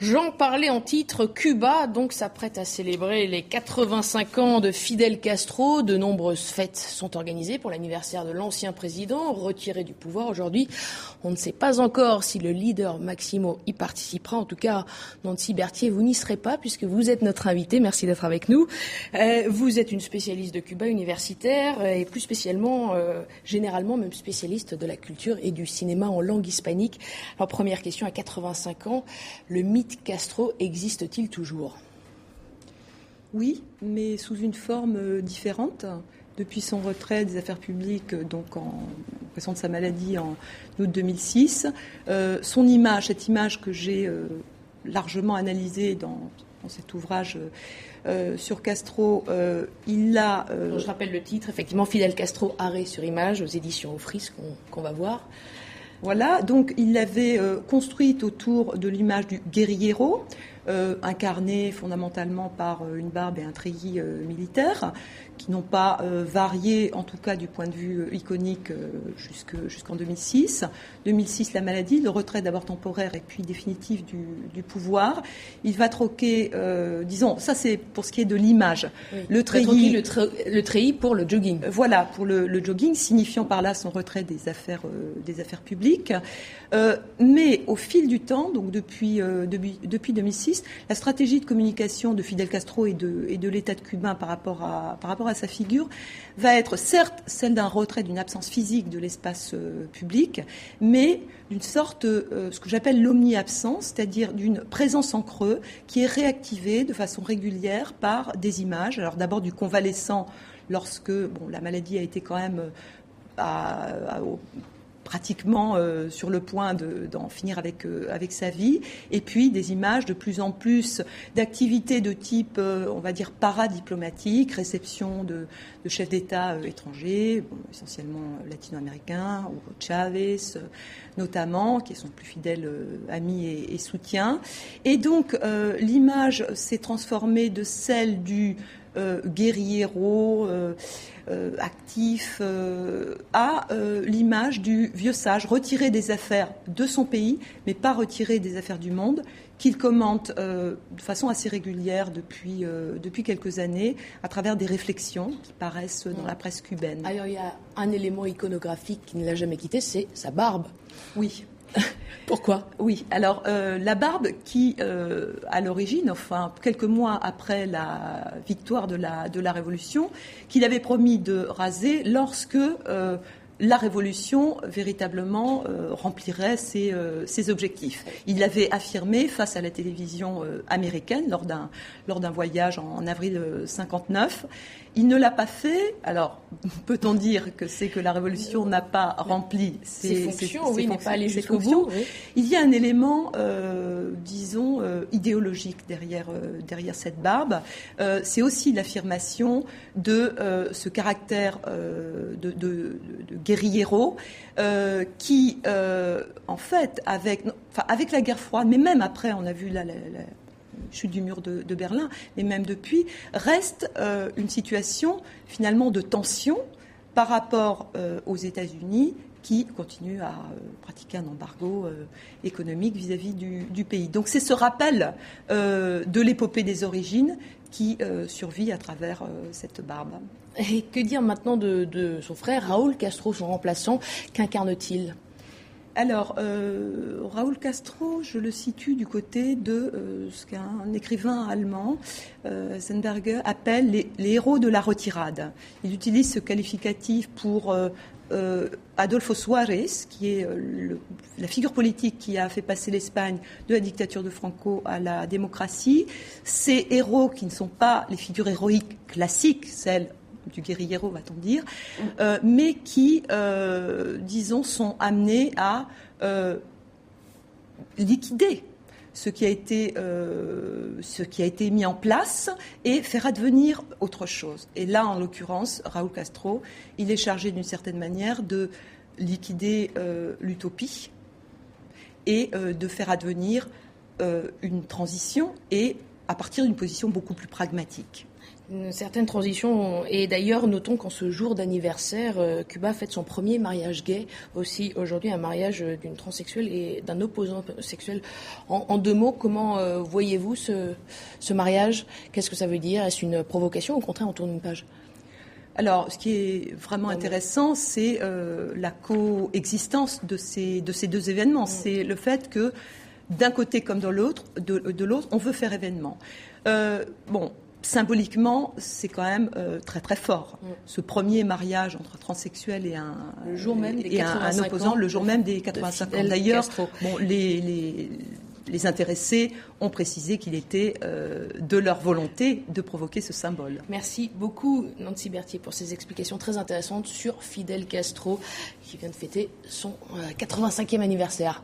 J'en parlais en titre, Cuba donc s'apprête à célébrer les 85 ans de Fidel Castro. De nombreuses fêtes sont organisées pour l'anniversaire de l'ancien président retiré du pouvoir aujourd'hui. On ne sait pas encore si le leader Máximo y participera. En tout cas, Nancy Berthier, vous n'y serez pas puisque vous êtes notre invitée. Merci d'être avec nous. Vous êtes une spécialiste de Cuba universitaire et plus spécialement, généralement même spécialiste de la culture et du cinéma en langue hispanique. Alors première question, à 85 ans, le mythe Castro existe-t-il toujours ? Oui, mais sous une forme différente. Depuis son retrait des affaires publiques, donc en raison de sa maladie en août 2006, son image, cette image que j'ai largement analysée dans cet ouvrage sur Castro, il a... Je rappelle le titre, effectivement, Fidel Castro, arrêt sur image, aux éditions Ofris, qu'on va voir. Voilà, donc il l'avait construite autour de l'image du guerriero, incarné fondamentalement par une barbe et un treillis militaire, qui n'ont pas varié, en tout cas du point de vue iconique, jusqu'en 2006. 2006, la maladie, le retrait d'abord temporaire et puis définitif du pouvoir. Il va troquer, disons, ça c'est pour ce qui est de l'image. Oui. Le treillis pour le jogging. Voilà, pour le jogging, signifiant par là son retrait des affaires publiques. Mais au fil du temps, donc depuis 2006, la stratégie de communication de Fidel Castro et de l'État de Cuba par rapport à sa figure va être certes celle d'un retrait, d'une absence physique de l'espace public, mais d'une sorte, ce que j'appelle l'omni-absence, c'est-à-dire d'une présence en creux qui est réactivée de façon régulière par des images. Alors d'abord du convalescent lorsque la maladie a été quand même pratiquement sur le point d'en finir avec sa vie, et puis des images de plus en plus d'activités de type, on va dire, paradiplomatique, réception de chefs d'État étrangers, essentiellement latino-américains, Hugo Chavez notamment, qui est son plus fidèle ami et soutien. Et donc l'image s'est transformée de celle du guerriero actif à l'image du vieux sage, retiré des affaires de son pays, mais pas retiré des affaires du monde, qu'il commente de façon assez régulière depuis quelques années, à travers des réflexions qui paraissent dans la presse cubaine. Alors il y a un élément iconographique qui ne l'a jamais quitté, c'est sa barbe. Oui. Pourquoi ? Oui, alors la barbe qui, à l'origine, enfin quelques mois après la victoire de la Révolution, qu'il avait promis de raser lorsque la Révolution véritablement remplirait ses objectifs. Il l'avait affirmé face à la télévision américaine lors d'un voyage en avril 1959. Il ne l'a pas fait. Alors, peut-on dire que c'est que la Révolution n'a pas rempli ses fonctions, n'est pas allé jusqu'au bout. Oui. Il y a un élément, disons, idéologique derrière cette barbe. C'est aussi l'affirmation de ce caractère de guerriero qui, en fait, avec la guerre froide, mais même après, on a vu la chute du mur de Berlin, mais même depuis, reste une situation finalement de tension par rapport aux États-Unis qui continuent à pratiquer un embargo économique vis-à-vis du pays. Donc c'est ce rappel de l'épopée des origines qui survit à travers cette barbe. Et que dire maintenant de son frère Raúl Castro, son remplaçant, qu'incarne-t-il ? Alors, Raúl Castro, je le situe du côté de ce qu'un écrivain allemand, Sennberger, appelle les héros de la retirade. Il utilise ce qualificatif pour Adolfo Suárez, qui est la figure politique qui a fait passer l'Espagne de la dictature de Franco à la démocratie. Ces héros qui ne sont pas les figures héroïques classiques, celles du guerriero, va-t-on dire, mais qui, disons, sont amenés à liquider ce qui a été mis en place et faire advenir autre chose. Et là, en l'occurrence, Raúl Castro, il est chargé d'une certaine manière de liquider l'utopie et de faire advenir une transition et à partir d'une position beaucoup plus pragmatique. Une certaine transition. Et d'ailleurs, notons qu'en ce jour d'anniversaire, Cuba fête son premier mariage gay. Aussi, aujourd'hui, un mariage d'une transsexuelle et d'un opposant sexuel. En 2 mots, comment voyez-vous ce mariage? Qu'est-ce que ça veut dire? Est-ce une provocation ou au contraire, on tourne une page? Alors, ce qui est vraiment intéressant, c'est la coexistence de ces 2 événements. C'est le fait que, d'un côté comme de l'autre, on veut faire événement. Symboliquement, c'est quand même très très fort. Ce premier mariage entre un transsexuel et un opposant, le jour même des 85 ans. D'ailleurs, les intéressés ont précisé qu'il était de leur volonté de provoquer ce symbole. Merci beaucoup Nancy Berthier pour ces explications très intéressantes sur Fidel Castro qui vient de fêter son 85e anniversaire.